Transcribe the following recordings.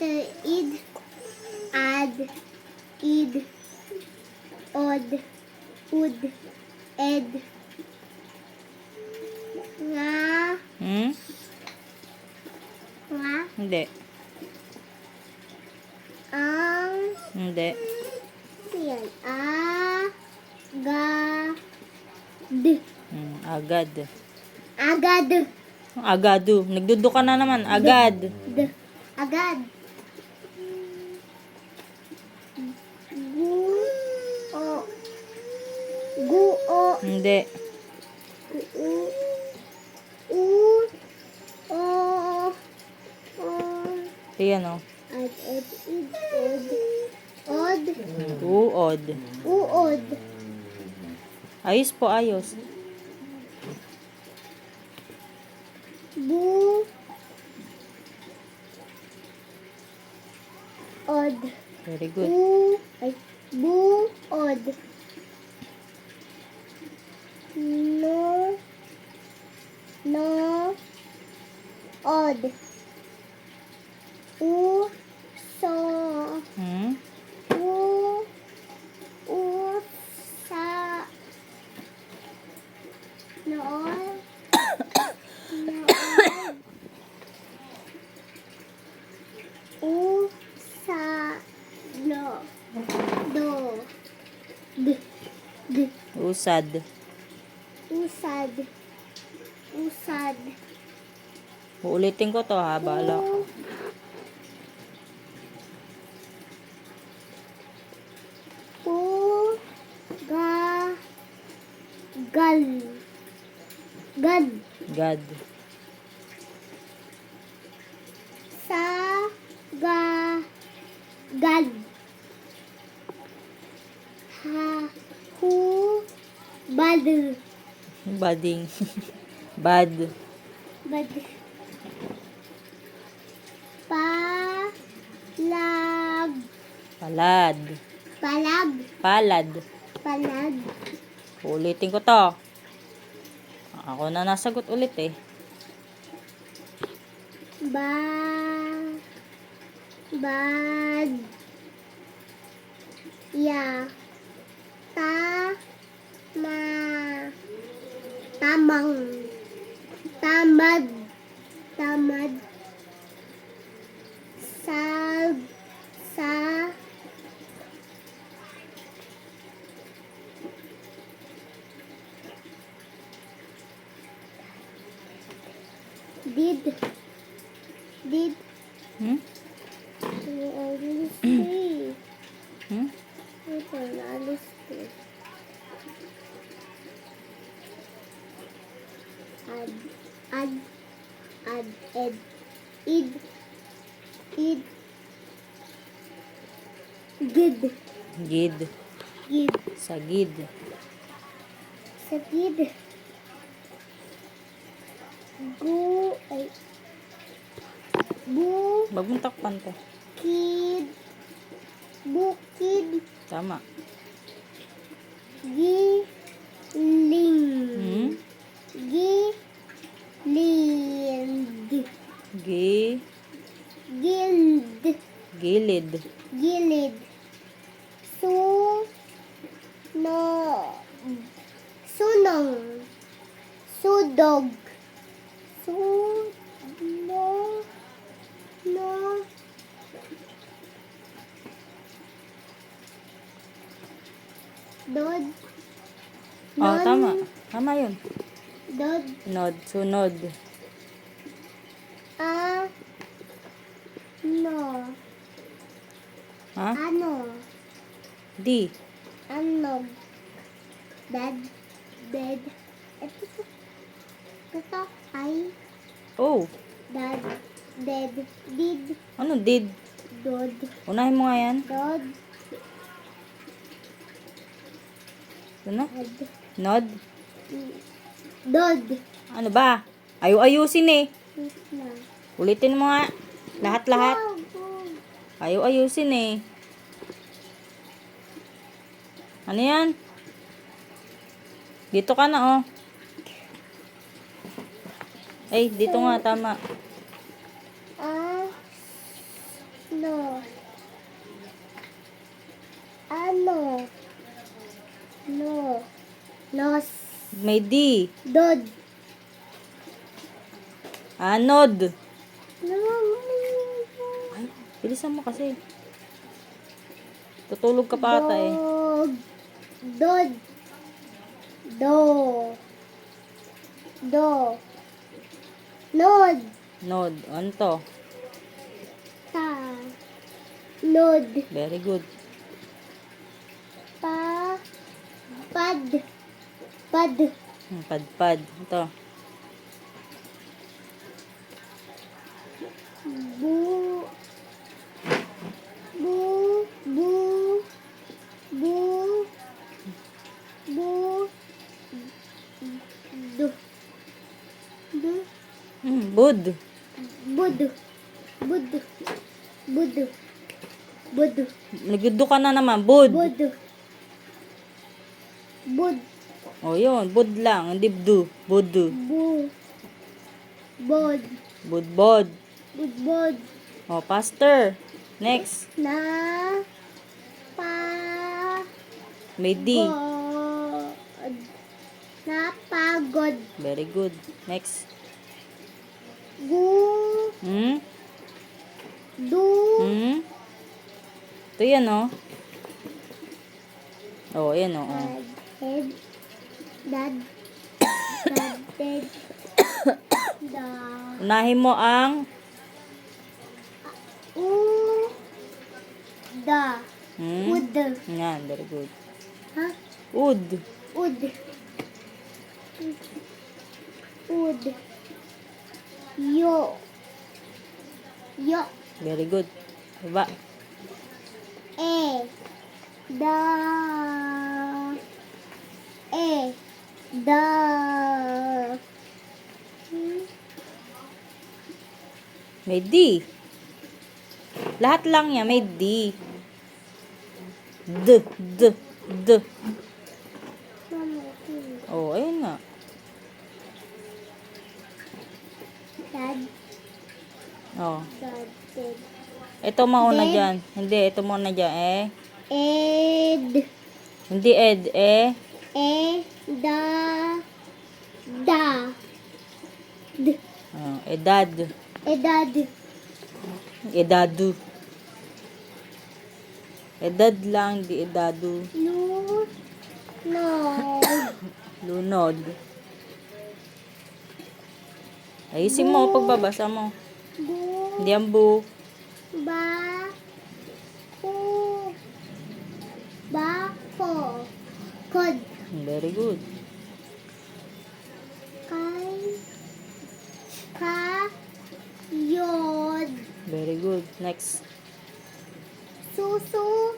id, ad, id, od, ud, ed, nga, nga, Hindi. ang, Hindi. yan, a, ga, d, Agad. agad, Agado. Nagdudu ka na naman. Agad. d, agad, gu, o, guo, Hindi. u, u, o, o, Ayan o. ad, ed, id, od, Uod. uod, Ayos po, ayos. bu, od, Very good. bu, od, no, no, od, u, so, u, sa, noon, noon, u, sa, no, do, d, d, Usad. usad, usad, Uulitin ko to ha. Bahala ka. u, ga, gal, gad, God. sa, ga, gad, ha, hu, bad, Bading. Bad. bad, pa, lag, Palad. palag, Palad. palag, Uulitin ko to. Ako na nasagot ulit eh. ba, bad, ya, ta, ma, tamang, tamad, tamad, sag, sa, did, Hmm? alis three, Hmm? ito, alis three, ad, ad, ad, ed, id, id, gid, Gid. gid, Sagid. sagid, gu, ay, bu, Wag mong takpan to. kid, bukid, Tama. giling, Hmm? gilind, Gi. gild, Gilid. gilid, su, no, sunong, sudog, su, no, no, dod, Oh, tama. Tama yun. dod, Nod. Sunod. a, no, Ha? ano, Di. ano, dad, dad, ito, ay, Oh. dad, dad, did, Ano did? dod, Unahin mo nga yan. dod, Ano? dad, Nod. dod, Ano ba? Ayusin eh. na, Ulitin mo nga. Lahat-lahat. Ayusin eh. Ano yan? Dito ka na oh. Ay, dito nga. Tama. No. Ano? No. Nos. May D. Dod. Anod. No. Ay, bilisan mo kasi. Tutulog ka pa ata eh. Dog. Dod. Do. Do. Nod. Nod. Ano to? Ta. Nod. Very good. Pa. Pad. Pad. Padpad. Ito. Bu. Bu. Bu. Bu. Bu. Du. Du. Bud. Budu. Budu. Budu. Budu. Nagdudo ka na naman. Bud. Budu. Bud. O yun. Bud lang. Hindi bdu. Budu. Bu. Bod. Budbod. Budbod. O, faster. Next. Na. Pa. May D. God. Napagod. Very good. Next. Gu. Hmm? Du. Hmm? Ito yan, oh. Oh, ayan, oh. Oh. Head. Dad. Dad. Dad. Da. Unahin mo ang U. Da. Ud. Yan, very good. Ha? Ud. Ud. Ud. Yo. Yo. Very good. Diba? E. Da. E. Da. May D. Lahat lang yan, may D. D. D. D. Oh, ayun nga. Dad. Oh. Dad. Dad. Ito mauna Dead. dyan. Hindi, ito muna dyan. Ed. Hindi ed. E. Da. Da. D. Oh, edad. Edad. Edadu. Edad lang, di edadu. Lu. No. Lunod. Ayusin mo pagbabasa mo. Bu. Hindi ang bu. Ba. Ku. Bako. Kod. Very good. Kay. Ka. Yod. Very good. Next. Susu.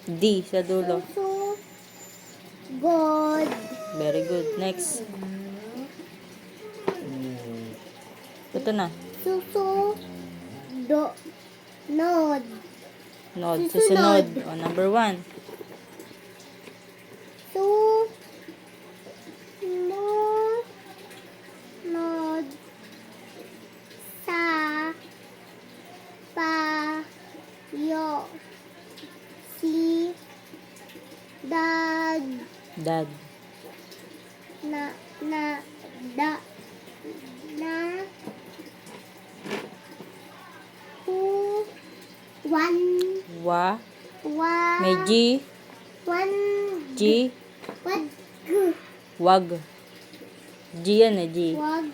D sa dulo. Susu. God. Very good. Next. Ito na. Susu. Do. Nod. Nod. Susunod. Susunod. O, number 1. Su. No. Nod. Sa. Pa. Yo. Si. Dad. Dad. Na. Da. Na. Hu. One. Wa. Wa. May G. One. G. Wag. Wag. G yan eh. G. Wag.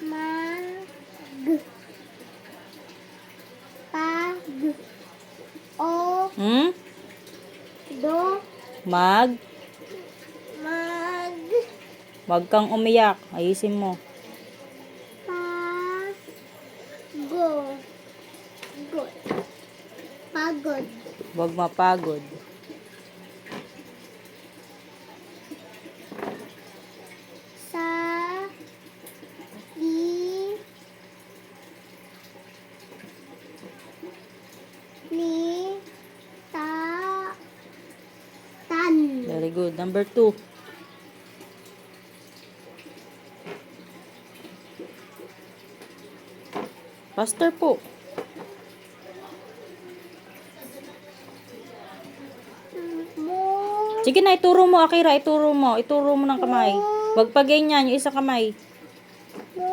Mag. Pag. O. Hmm? Do. Mag. Mag. Wag kang umiyak. Ayusin mo. Pa. Go. Good. Pagod. Wag mapagod. Sa. Di. Ni. Ta. Tan. Very good. Number 2. Faster po. Mo. Sige na, ituro mo, Akira. Ituro mo. Ituro mo ng kamay. Huwag pa ganyan, yung isa kamay. Mo.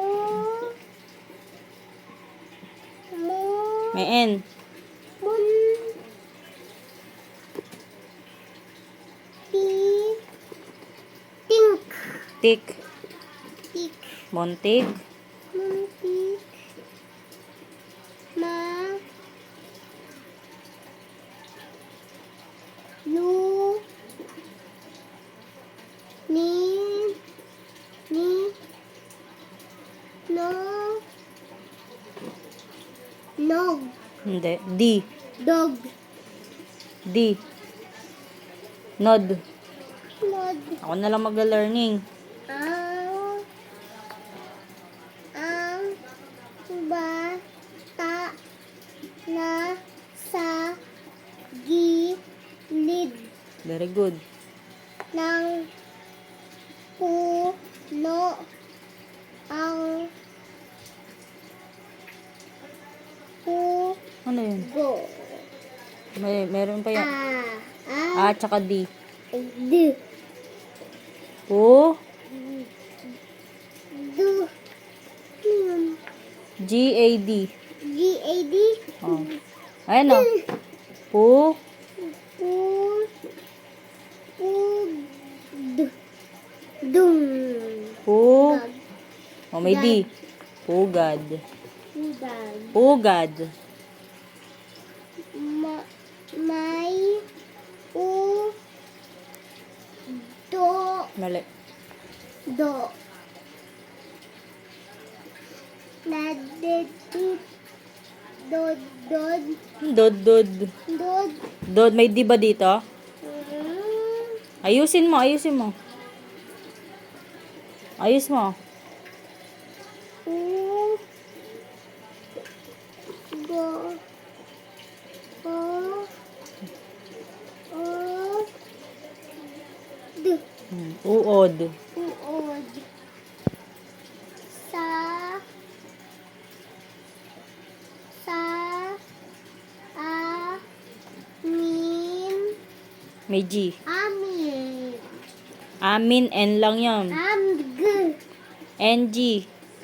Mo. May N. Mun. Pi. Tink. Tik. Tik. Montik. Muntik. Ma. Lu. Ni. Ni. No. Nog. Hindi. D. Dog. D. Nod. Nod. Ako na lang magla-learning. Ang bata na sa gilid Very good. ng puno ang Ano yun? pugo. Meron pa yan. A. A tsaka D. D. Pu. Du. Yun. G-A-D. G-A-D. Oh. Ayan o. Pu. Pu. Pud. Dung. Pu. Gag. Oh, may D. Pugad. Gag. Pugad. May do Mali. do naded dod dod Dod, dod. dod Dod, may D ba dito? Ayusin mo, ayusin mo. Ayos mo. u go o d Uod. uod sa amin May G. amin Amin, N lang yun. amg NG.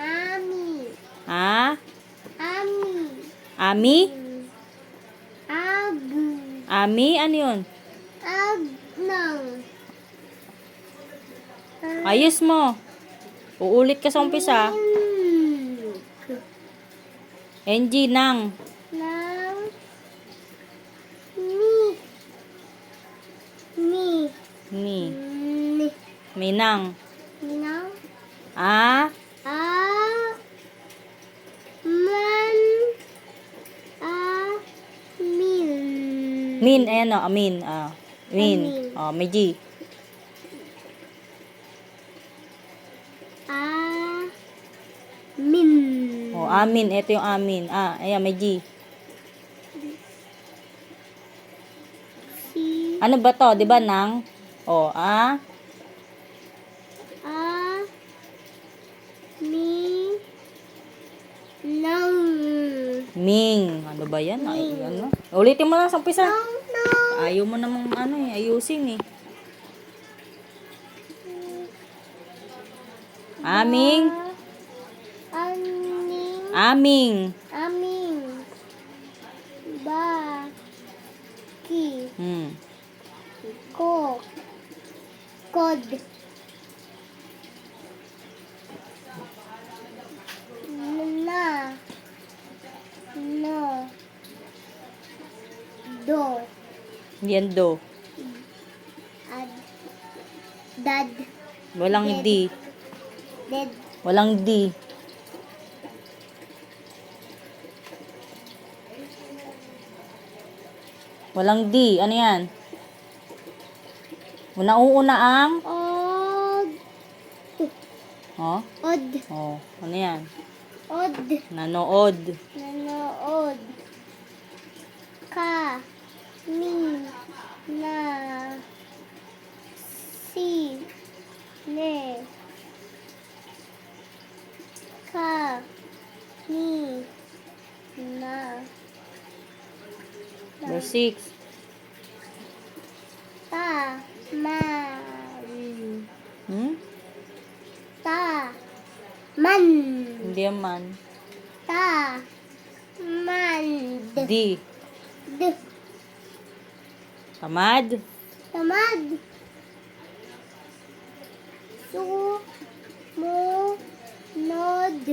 amin Ha? amin Ami? ag Ami? Ano yun? ag nang Ayos mo. Uulit ka sa umpisa. NG nang. nang ni Ni. ni May nang. nang A. a man a min Min. Ayan o. Amin. Min. Amin. Oh, may G. a min Oh, amin. Ito yung amin. Ayan, may G. si Ano ba to? Di ba nang? Oh, a mi nang Ming. Ano ba yan? Ay, ano? Ulitin mo lang sa umpisa. nang Ayaw mo namang ayusin eh. Aming. aning Aming. aming ba ki ko kod na no do Yan do. ad dad Walang D. ded Walang D. Walang D. Ano yan? Una-una ang? od Oh? od Oh. Ano yan? od Nanood. nanood ka ni na si ne ka ni 6. Taman. Hmm? Man. Hindi yan man. Man. D. D. Tamad. Tamad. Nod.